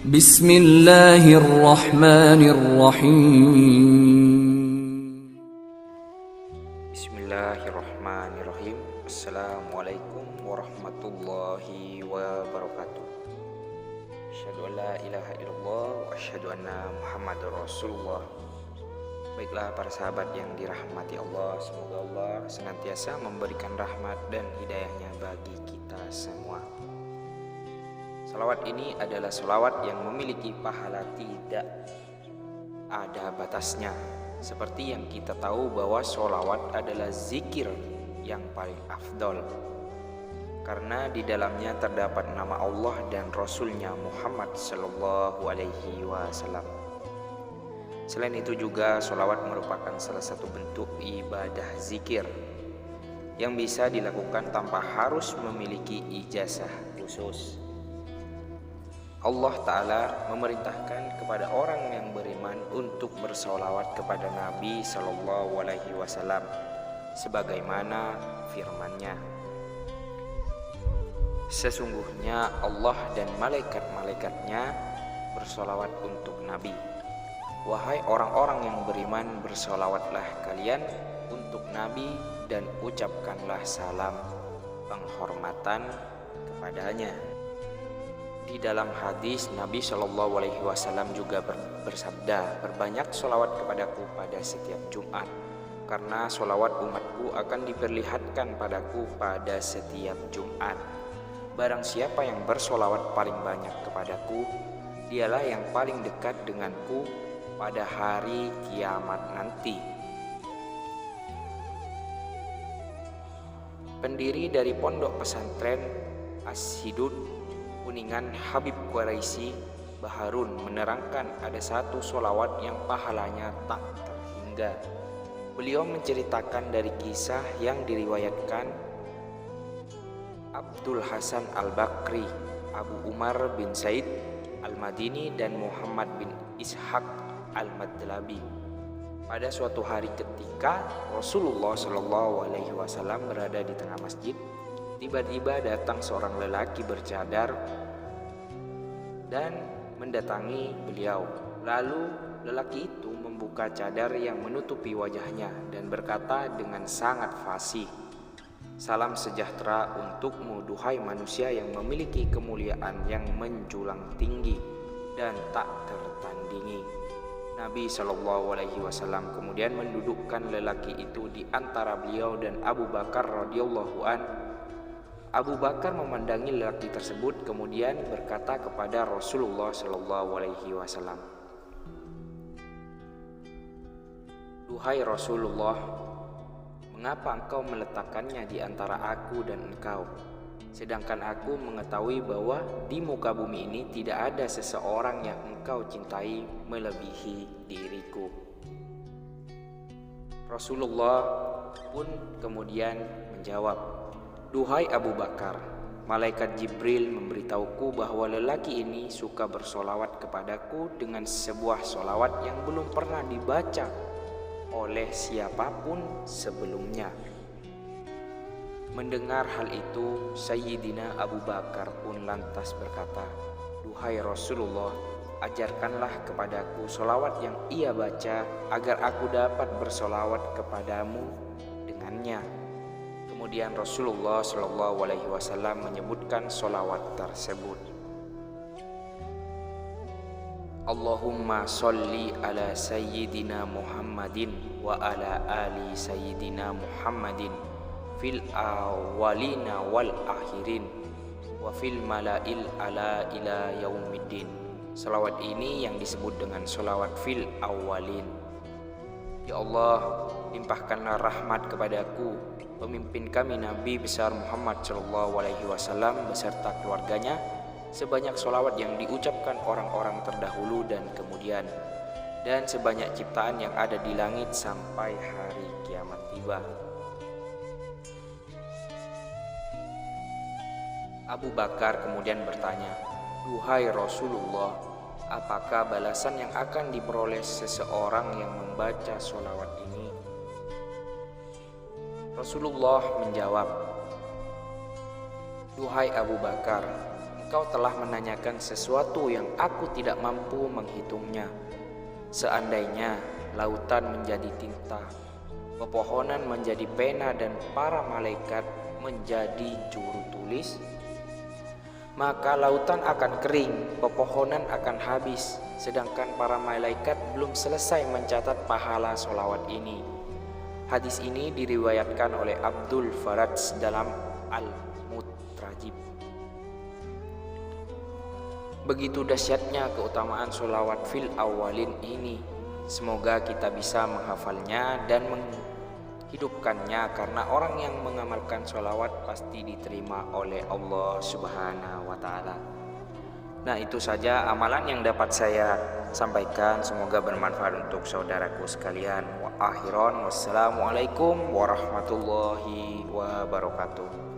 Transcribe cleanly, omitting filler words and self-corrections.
Bismillahirrahmanirrahim. Bismillahirrahmanirrahim. Assalamualaikum warahmatullahi wabarakatuh. Asyhadu an la ilaha illallah wa asyhadu anna Muhammadar Rasulullah. Baiklah para sahabat yang dirahmati Allah, semoga Allah senantiasa memberikan rahmat dan hidayahnya bagi kita semua. Salawat ini adalah salawat yang memiliki pahala tidak ada batasnya. Seperti yang kita tahu bahwa salawat adalah zikir yang paling afdol, karena di dalamnya terdapat nama Allah dan Rasulnya Muhammad Sallallahu Alaihi Wasallam. Selain itu juga sholawat merupakan salah satu bentuk ibadah zikir yang bisa dilakukan tanpa harus memiliki ijazah khusus. Allah Ta'ala memerintahkan kepada orang yang beriman untuk bersholawat kepada Nabi Sallallahu Alaihi Wasallam sebagaimana firman-Nya, sesungguhnya Allah dan malaikat-malaikatnya bersholawat untuk Nabi. Wahai orang-orang yang beriman, bersholawatlah kalian untuk Nabi dan ucapkanlah salam penghormatan kepadanya. Di dalam hadis Nabi Shallallahu Alaihi Wasallam juga bersabda, berbanyak sholawat kepadaku pada setiap Jumat, karena sholawat umatku akan diperlihatkan padaku pada setiap Jumat. Barang siapa yang bersholawat paling banyak kepadaku, dialah yang paling dekat denganku pada hari kiamat nanti. Pendiri dari pondok pesantren As-Hidud Kuningan, Habib Quraisy Baharun, menerangkan ada satu sholawat yang pahalanya tak terhingga. Beliau menceritakan dari kisah yang diriwayatkan Abdul Hasan Al-Bakri, Abu Umar bin Said Al-Madini dan Muhammad bin Ishaq Al-Madlabi. Pada suatu hari ketika Rasulullah Shallallahu Alaihi Wasallam berada di tengah masjid, tiba-tiba datang seorang lelaki bercadar dan mendatangi beliau. Lalu lelaki itu membuka cadar yang menutupi wajahnya dan berkata dengan sangat fasih, "Salam sejahtera untukmu, duhai manusia yang memiliki kemuliaan yang menjulang tinggi dan tak tertandingi." Nabi Shallallahu Alaihi Wasallam kemudian mendudukkan lelaki itu di antara beliau dan Abu Bakar radhiyallahu an. Abu Bakar memandangi lelaki tersebut kemudian berkata kepada Rasulullah Shallallahu Alaihi Wasallam, "Duhai Rasulullah, mengapa engkau meletakkannya di antara aku dan engkau? Sedangkan aku mengetahui bahwa di muka bumi ini tidak ada seseorang yang engkau cintai melebihi diriku." Rasulullah pun kemudian menjawab, "Duhai Abu Bakar, malaikat Jibril memberitahuku bahwa lelaki ini suka bersolawat kepadaku dengan sebuah solawat yang belum pernah dibaca oleh siapapun sebelumnya." Mendengar hal itu, Sayyidina Abu Bakar pun lantas berkata, "Duhai Rasulullah, ajarkanlah kepadaku solawat yang ia baca agar aku dapat bersolawat kepadamu dengannya." Kemudian Rasulullah Shallallahu Alaihi Wasallam menyebutkan solawat tersebut. Allahumma sholli ala Sayyidina Muhammadin wa ala ali Sayyidina Muhammadin fil awalina wal akhirin wa fil malail ala ila yaumiddin. Salawat ini yang disebut dengan salawat fil awalin. Ya Allah, limpahkanlah rahmat kepadaku, pemimpin kami Nabi besar Muhammad Shallallahu Alaihi Wasallam beserta keluarganya, sebanyak salawat yang diucapkan orang-orang terdahulu dan kemudian, dan sebanyak ciptaan yang ada di langit sampai hari kiamat tiba. Abu Bakar kemudian bertanya, "Duhai Rasulullah, apakah balasan yang akan diperoleh seseorang yang membaca sholawat ini?" Rasulullah menjawab, "Duhai Abu Bakar, engkau engkau telah menanyakan sesuatu yang aku tidak mampu menghitungnya. Seandainya lautan menjadi tinta, pepohonan menjadi pena, dan para malaikat menjadi juru tulis, maka lautan akan kering, pepohonan akan habis, sedangkan para malaikat belum selesai mencatat pahala sholawat ini. Hadis ini diriwayatkan oleh Abdul Faraj dalam Al-Mutrajib. Begitu dahsyatnya keutamaan sholawat fil awalin ini. Semoga kita bisa menghafalnya dan menghidupkannya, karena orang yang mengamalkan sholawat pasti diterima oleh Allah Subhanahu wa Ta'ala. Nah, itu saja amalan yang dapat saya sampaikan. Semoga bermanfaat untuk saudaraku sekalian. Wa akhiran, wassalamualaikum warahmatullahi wabarakatuh.